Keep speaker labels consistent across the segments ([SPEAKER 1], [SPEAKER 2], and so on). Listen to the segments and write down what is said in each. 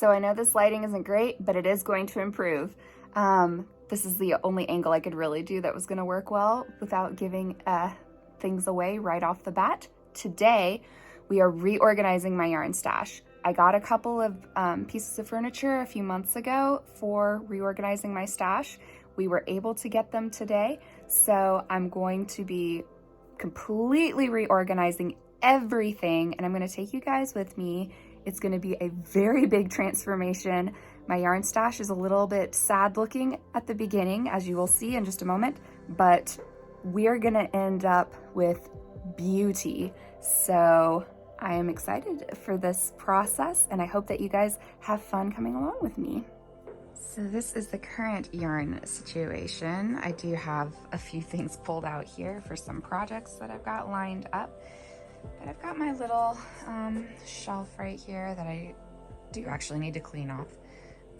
[SPEAKER 1] So I know this lighting isn't great, but it is going to improve. This is the only angle I could really do that was gonna work well without giving things away right off the bat. Today, we are reorganizing my yarn stash. I got a couple of pieces of furniture a few months ago for reorganizing my stash. We were able to get them today, so I'm going to be completely reorganizing everything, and I'm gonna take you guys with me. It's gonna be a very big transformation. My yarn stash is a little bit sad looking at the beginning, as you will see in just a moment, but we're gonna end up with beauty. So I am excited for this process, and I hope that you guys have fun coming along with me. So this is the current yarn situation. I do have a few things pulled out here for some projects that I've got lined up. But I've got my little shelf right here that I do actually need to clean off.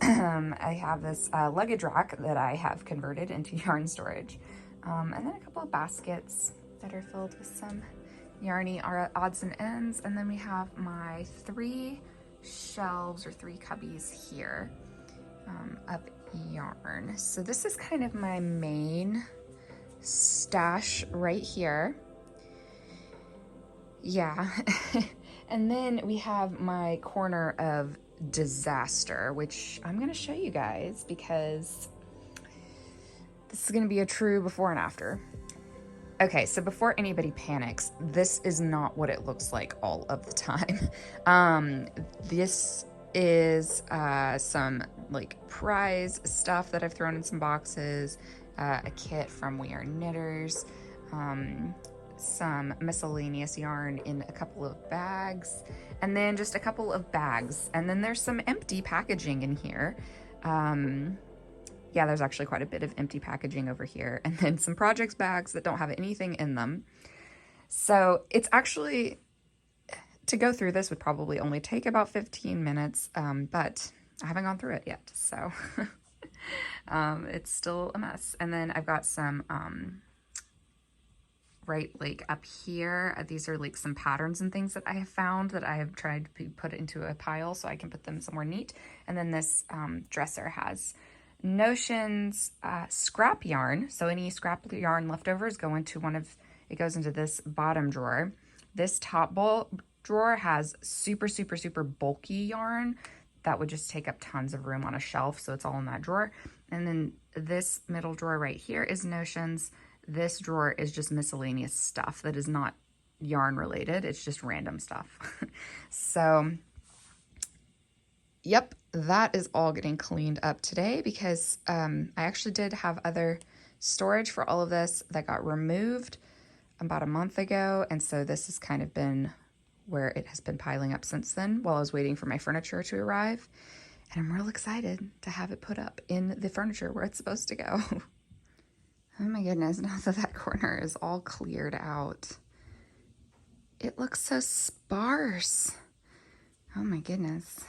[SPEAKER 1] I have this luggage rack that I have converted into yarn storage. And then a couple of baskets that are filled with some yarny odds and ends. And then we have my 3 shelves or 3 cubbies here of yarn. So this is kind of my main stash right here. Yeah. And then we have my corner of disaster, which I'm going to show you guys because this is going to be a true before and after. Okay, so before anybody panics, this is not what it looks like all of the time. This is some like prize stuff that I've thrown in some boxes, a kit from We Are Knitters, some miscellaneous yarn in a couple of bags, and then just a couple of bags. And then there's some empty packaging in here. Yeah, there's actually quite a bit of empty packaging over here, and then some projects bags that don't have anything in them. So it's actually, to go through this would probably only take about 15 minutes, but I haven't gone through it yet, so it's still a mess. And then I've got some right like up here, these are like some patterns and things that I have found that I have tried to put into a pile so I can put them somewhere neat. And then this dresser has notions, scrap yarn. So any scrap yarn leftovers go into it goes into this bottom drawer. This top drawer has super bulky yarn that would just take up tons of room on a shelf. So it's all in that drawer. And then this middle drawer right here is notions. This drawer is just miscellaneous stuff that is not yarn related. It's just random stuff. So, yep, that is all getting cleaned up today because I actually did have other storage for all of this that got removed about a month ago. And so this has kind of been where it has been piling up since then while I was waiting for my furniture to arrive. And I'm real excited to have it put up in the furniture where it's supposed to go. Oh my goodness, now that that corner is all cleared out, it looks so sparse. Oh my goodness.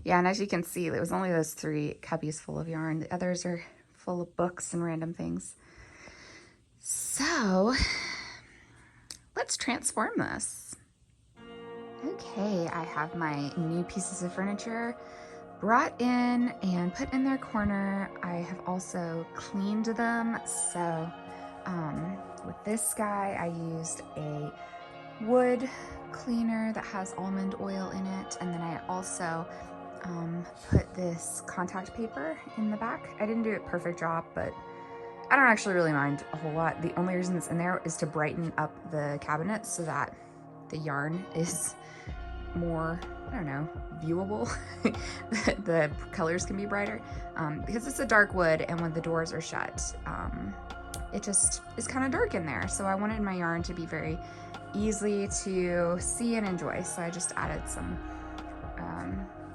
[SPEAKER 1] Yeah, and as you can see, there was only those 3 cubbies full of yarn. The others are full of books and random things. So, let's transform this. Okay, I have my new pieces of furniture brought in and put in their corner. I have also cleaned them. So with this guy, I used a wood cleaner that has almond oil in it. And then I also put this contact paper in the back. I didn't do a perfect job, but I don't actually really mind a whole lot. The only reason it's in there is to brighten up the cabinet so that the yarn is more, I don't know, viewable. The colors can be brighter because it's a dark wood, and when the doors are shut, it just is kind of dark in there. So I wanted my yarn to be very easy to see and enjoy. So I just added some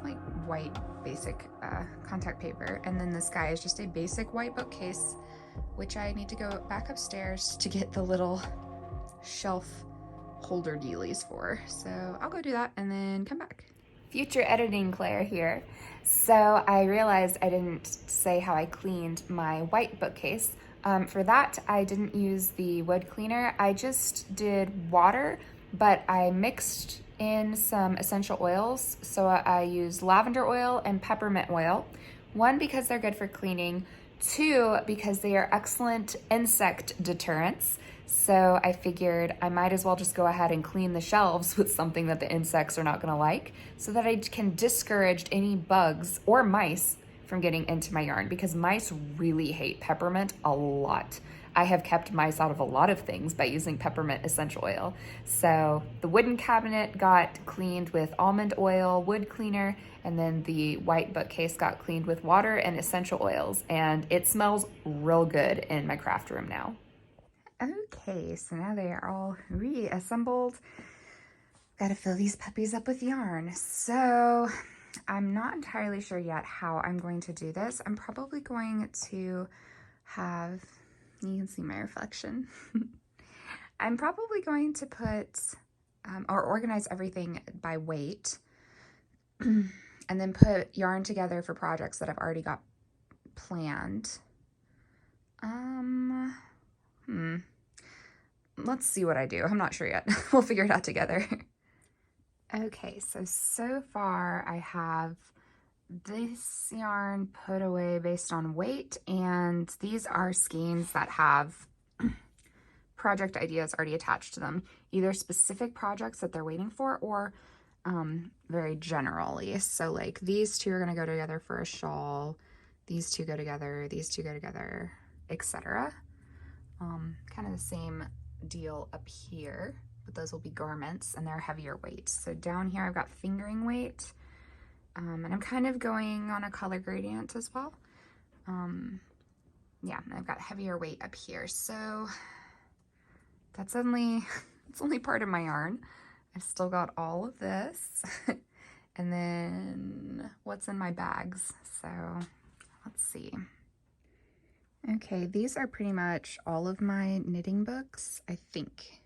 [SPEAKER 1] like white basic contact paper. And then this guy is just a basic white bookcase, which I need to go back upstairs to get the little shelf holder dealies for. So I'll go do that and then come back. Future editing Claire here. So I realized I didn't say how I cleaned my white bookcase. For that, I didn't use the wood cleaner. I just did water, but I mixed in some essential oils. So I use lavender oil and peppermint oil. One, because they're good for cleaning. Two, because they are excellent insect deterrents. So I figured I might as well just go ahead and clean the shelves with something that the insects are not gonna like, so that I can discourage any bugs or mice from getting into my yarn, because mice really hate peppermint a lot. I have kept mice out of a lot of things by using peppermint essential oil. So the wooden cabinet got cleaned with almond oil, wood cleaner, and then the white bookcase got cleaned with water and essential oils, and it smells real good in my craft room now. Okay, so now they are all reassembled. Gotta fill these puppies up with yarn. So I'm not entirely sure yet how I'm going to do this. I'm probably going to have, you can see my reflection. I'm probably going to put or organize everything by weight and then put yarn together for projects that I've already got planned. Let's see what I do. I'm not sure yet. We'll figure it out together. Okay, so far I have this yarn put away based on weight, and these are skeins that have project ideas already attached to them, either specific projects that they're waiting for or very generally. So like these two are going to go together for a shawl, these two go together, these two go together, etc. Kind of the same deal up here, but those will be garments and they're heavier weight. So down here I've got fingering weight, and I'm kind of going on a color gradient as well. Yeah, and I've got heavier weight up here. So that's only, it's only part of my yarn. I've still got all of this. And then what's in my bags? So let's see. Okay, these are pretty much all of my knitting books, I think.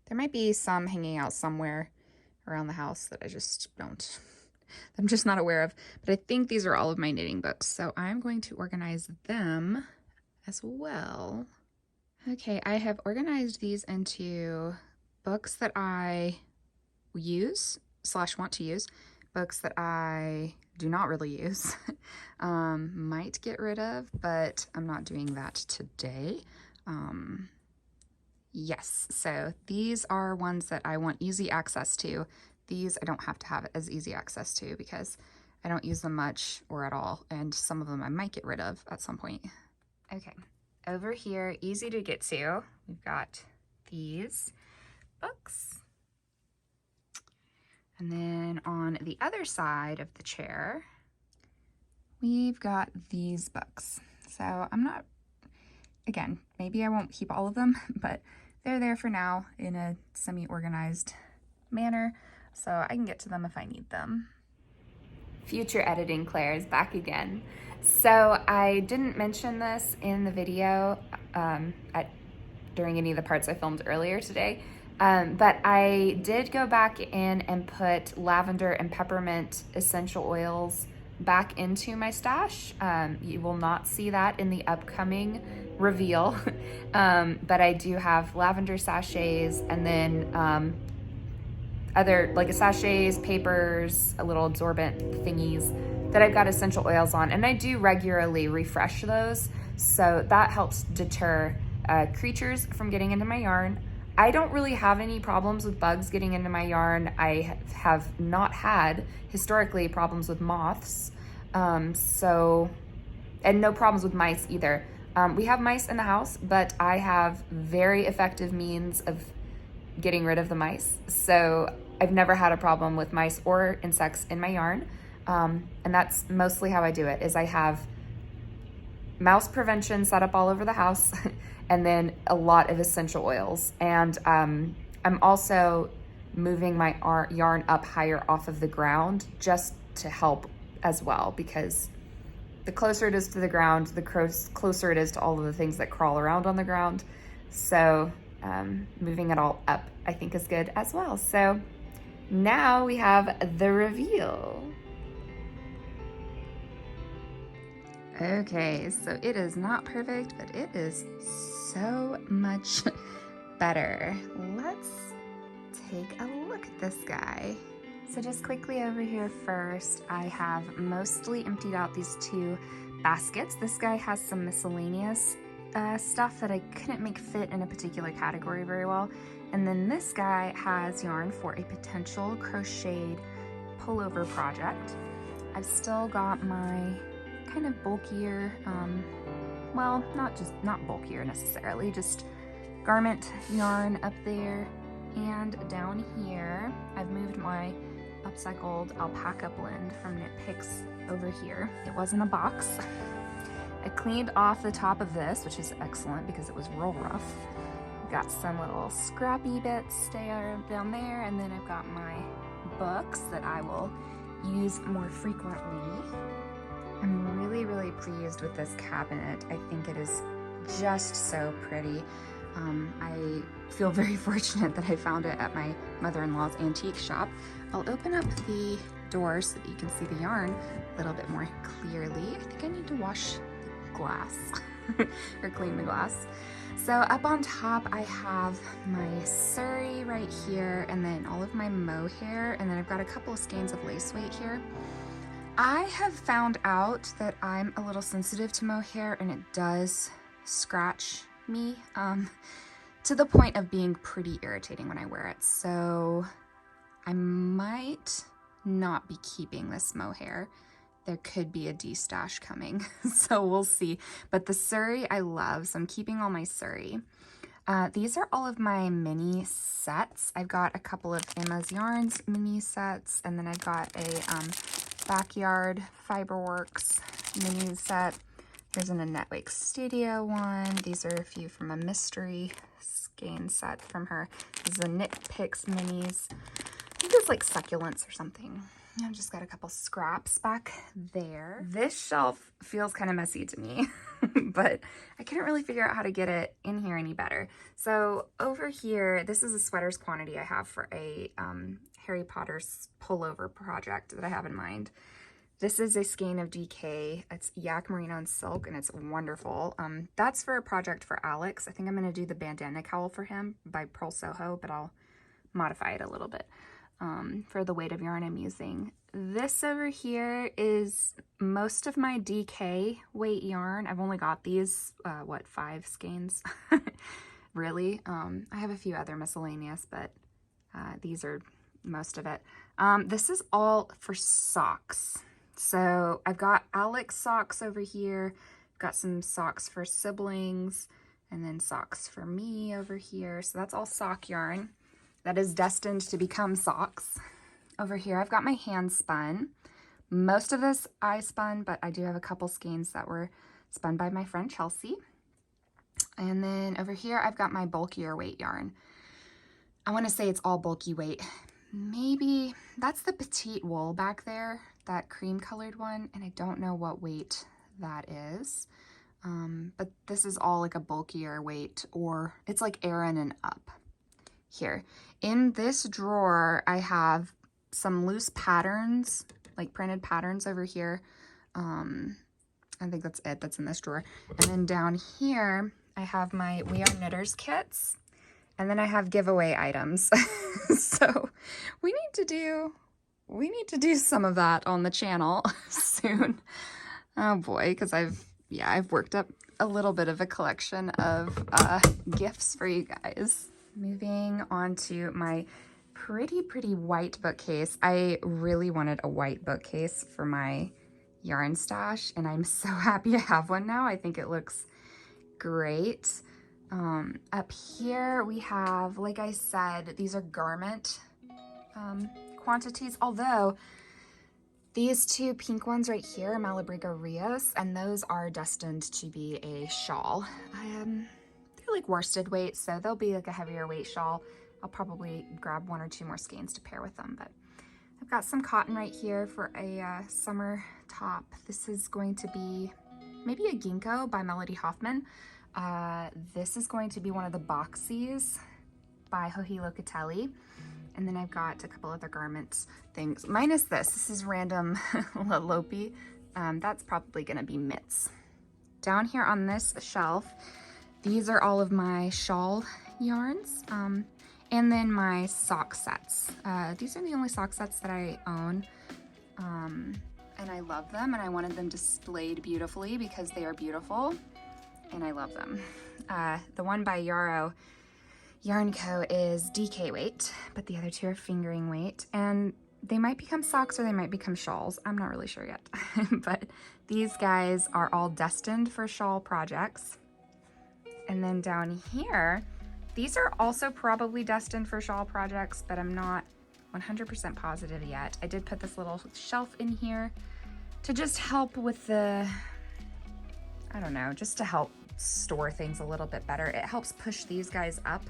[SPEAKER 1] There might be some hanging out somewhere around the house that I just don't, I'm just not aware of. But I think these are all of my knitting books, so I'm going to organize them as well. Okay, I have organized these into books that I use / want to use, books that I do not really use, might get rid of, but I'm not doing that today. Yes, so these are ones that I want easy access to. These I don't have to have as easy access to because I don't use them much or at all, and some of them I might get rid of at some point. Okay, over here, easy to get to, we've got these books. And then on the other side of the chair, we've got these books. So I'm not, again, maybe I won't keep all of them, but they're there for now in a semi-organized manner, so I can get to them if I need them. Future editing Claire is back again. So I didn't mention this in the video during any of the parts I filmed earlier today, but I did go back in and put lavender and peppermint essential oils back into my stash. You will not see that in the upcoming reveal, but I do have lavender sachets and then other like sachets, papers, a little absorbent thingies that I've got essential oils on, and I do regularly refresh those, so that helps deter creatures from getting into my yarn. I don't really have any problems with bugs getting into my yarn. I have not had historically problems with moths, and no problems with mice either. We have mice in the house, but I have very effective means of getting rid of the mice. So I've never had a problem with mice or insects in my yarn. And that's mostly how I do it, is I have mouse prevention set up all over the house and then a lot of essential oils. And I'm also moving my yarn up higher off of the ground just to help as well, because the closer it is to the ground, the closer it is to all of the things that crawl around on the ground. So moving it all up, I think, is good as well. So now we have the reveal. Okay, so it is not perfect, but it is so much better. Let's take a look. look at this guy. So just quickly over here first, I have mostly emptied out these two baskets. This guy has some miscellaneous stuff that I couldn't make fit in a particular category very well. And then this guy has yarn for a potential crocheted pullover project. I've still got my kind of bulkier, well, not bulkier necessarily, just garment yarn up there. And down here, I've moved my upcycled alpaca blend from Knit Picks over here. It was in a box. I cleaned off the top of this, which is excellent because it was real rough. Got some little scrappy bits down there, and then I've got my books that I will use more frequently. I'm really, really pleased with this cabinet. I think it is just so pretty. I feel very fortunate that I found it at my mother-in-law's antique shop. I'll open up the door so that you can see the yarn a little bit more clearly. I think I need to wash the glass or clean the glass. So up on top I have my Surrey right here, and then all of my mohair, and then I've got a couple of skeins of lace weight here. I have found out that I'm a little sensitive to mohair, and it does scratch me to the point of being pretty irritating when I wear it. So I might not be keeping this mohair. There could be a de-stash coming, so we'll see. But the Surrey I love, so I'm keeping all my Surrey. These are all of my mini sets. I've got a couple of Emma's Yarns mini sets, and then I've got a Backyard Fiberworks mini set. There's an Annette Wake Studio one. These are a few from a mystery skein set from her. This is a Knit Picks minis. I think it's like succulents or something. I've just got a couple scraps back there. This shelf feels kind of messy to me, but I couldn't really figure out how to get it in here any better. So over here, this is a sweaters quantity I have for a Harry Potter's pullover project that I have in mind. This is a skein of DK. It's yak merino and silk, and it's wonderful. That's for a project for Alex. I think I'm going to do the bandana cowl for him by Pearl Soho, but I'll modify it a little bit for the weight of yarn I'm using. This over here is most of my DK weight yarn. I've only got these, 5 skeins? Really. I have a few other miscellaneous, but these are most of it. This is all for socks. So I've got Alex socks over here, got some socks for siblings, and then socks for me over here. So that's all sock yarn that is destined to become socks. Over here I've got my hand spun. Most of this I spun, but I do have a couple skeins that were spun by my friend Chelsea. And then over here I've got my bulkier weight yarn. I want to say it's all bulky weight. Maybe that's the petite wool back there, that cream colored one, and I don't know what weight that is. But this is all like a bulkier weight, or it's like Aran and up. Here in this drawer I have some loose patterns, like printed patterns over here. I think that's it that's in this drawer. And then down here I have my We Are Knitters kits. And then I have giveaway items. So we need to do some of that on the channel soon. Oh boy, because I've worked up a little bit of a collection of gifts for you guys. Moving on to my pretty white bookcase. I really wanted a white bookcase for my yarn stash, and I'm so happy I have one now. I think it looks great. Up here we have, like I said, these are garment quantities, although these two pink ones right here are Malabrigo Rios, and those are destined to be a shawl. They're like worsted weight, so they'll be like a heavier weight shawl. I'll probably grab 1 or 2 more skeins to pair with them, but I've got some cotton right here for a summer top. This is going to be maybe a ginkgo by Melody Hoffman. This is going to be one of the boxies by Joji Locatelli. And then I've got a couple other garment things, minus this. This is random Lopi. That's probably gonna be mitts. Down here on this shelf, these are all of my shawl yarns. And then my sock sets. These are the only sock sets that I own. And I love them, and I wanted them displayed beautifully because they are beautiful and I love them. The one by Yarrow Yarn Co. is DK weight, but the other two are fingering weight, and they might become socks or they might become shawls. I'm not really sure yet, but these guys are all destined for shawl projects. And then down here, these are also probably destined for shawl projects, but I'm not 100% positive yet. I did put this little shelf in here to just help with the, I don't know, just to help store things a little bit better. It helps push these guys up.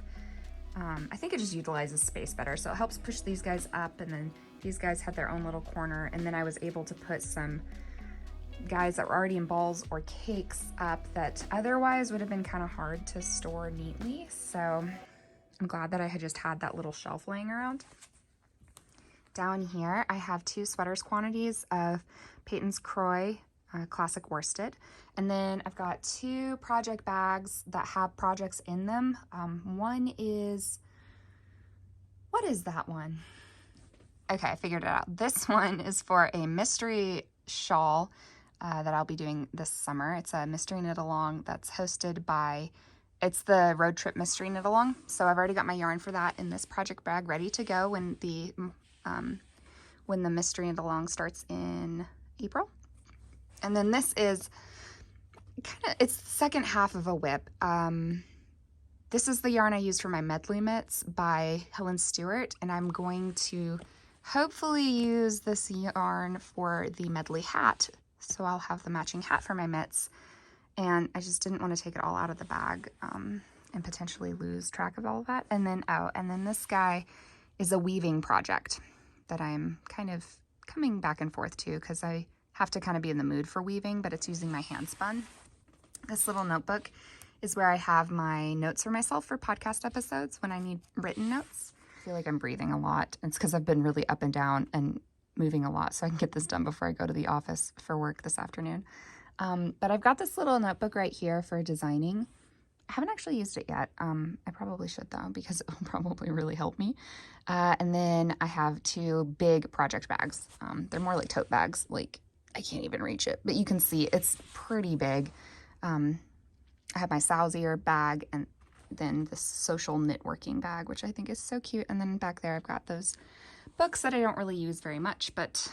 [SPEAKER 1] I think it just utilizes space better. So it helps push these guys up, and then these guys had their own little corner. And then I was able to put some guys that were already in balls or cakes up that otherwise would have been kind of hard to store neatly. So I'm glad that I had just had that little shelf laying around. Down here, I have 2 sweaters quantities of Peyton's Croy Classic Worsted. And then I've got 2 project bags that have projects in them. One is, what is that one? Okay, I figured it out. This one is for a mystery shawl that I'll be doing this summer. It's a mystery knit along that's hosted by, it's the Road Trip Mystery Knit Along. So I've already got my yarn for that in this project bag ready to go when the mystery knit along starts in April. And then this is it's the second half of a whip. This is the yarn I used for my medley mitts by Helen Stewart, and I'm going to hopefully use this yarn for the medley hat. So I'll have the matching hat for my mitts, and I just didn't want to take it all out of the bag and potentially lose track of all of that. And then this guy is a weaving project that I'm kind of coming back and forth to because I have to kind of be in the mood for weaving, but it's using my hand spun. This little notebook is where I have my notes for myself for podcast episodes when I need written notes. I feel like I'm breathing a lot. It's because I've been really up and down and moving a lot, so I can get this done before I go to the office for work this afternoon. But I've got this little notebook right here for designing. I haven't actually used it yet. I probably should though, because it will probably really help me. And then I have 2 big project bags. They're more like tote bags. Like, I can't even reach it, but you can see it's pretty big. I have my sow's ear bag and then the social knitworking bag, which I think is so cute. And then back there, I've got those books that I don't really use very much, but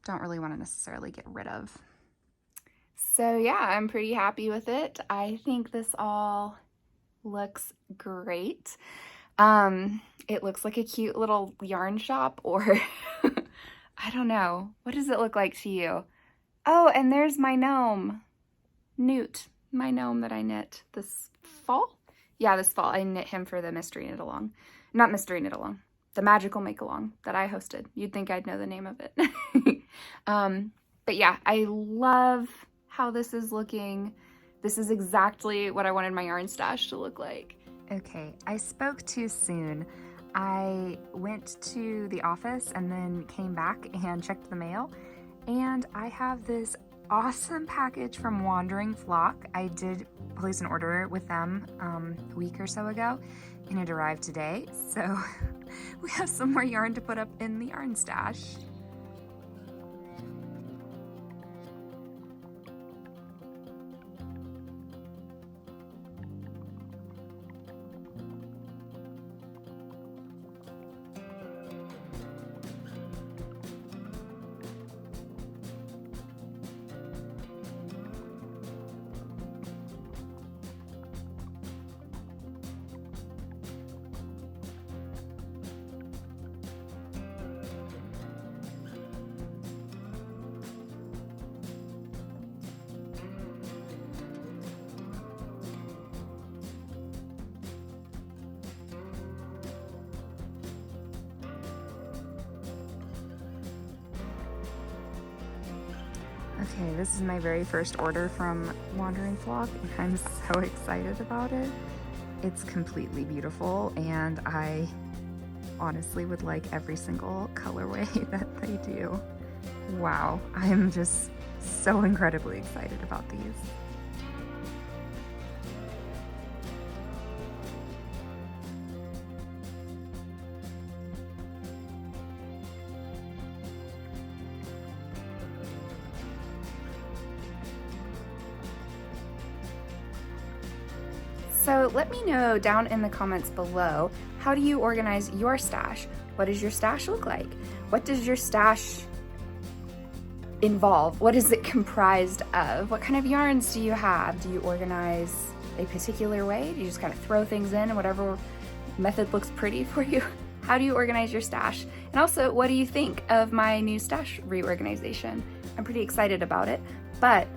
[SPEAKER 1] don't really want to necessarily get rid of. So yeah, I'm pretty happy with it. I think this all looks great. It looks like a cute little yarn shop, or I don't know. What does it look like to you? Oh, and there's my gnome, Newt, my gnome that I knit this fall. Yeah, this fall. I knit him for the mystery knit along. Not mystery knit along, the magical make along that I hosted. You'd think I'd know the name of it. But yeah, I love how this is looking. This is exactly what I wanted my yarn stash to look like. Okay, I spoke too soon. I went to the office and then came back and checked the mail, and I have this awesome package from Wandering Flock. I did place an order with them a week or so ago, and it arrived today. So we have some more yarn to put up in the yarn stash. Okay, this is my very first order from Wandering Flock, and I'm so excited about it. It's completely beautiful, and I honestly would like every single colorway that they do. Wow, I'm just so incredibly excited about these. So let me know down in the comments below, how do you organize your stash? What does your stash look like? What does your stash involve? What is it comprised of? What kind of yarns do you have? Do you organize a particular way? Do you just kind of throw things in and whatever method looks pretty for you? How do you organize your stash? And also, what do you think of my new stash reorganization? I'm pretty excited about it, but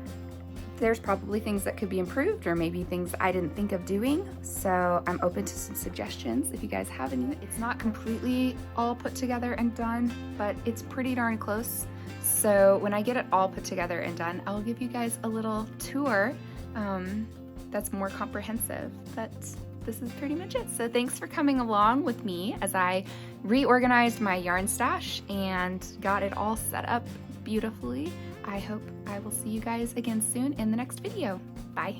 [SPEAKER 1] there's probably things that could be improved or maybe things I didn't think of doing. So I'm open to some suggestions if you guys have any. It's not completely all put together and done, but it's pretty darn close. So when I get it all put together and done, I'll give you guys a little tour that's more comprehensive. But this is pretty much it. So thanks for coming along with me as I reorganized my yarn stash and got it all set up beautifully. I hope I will see you guys again soon in the next video. Bye.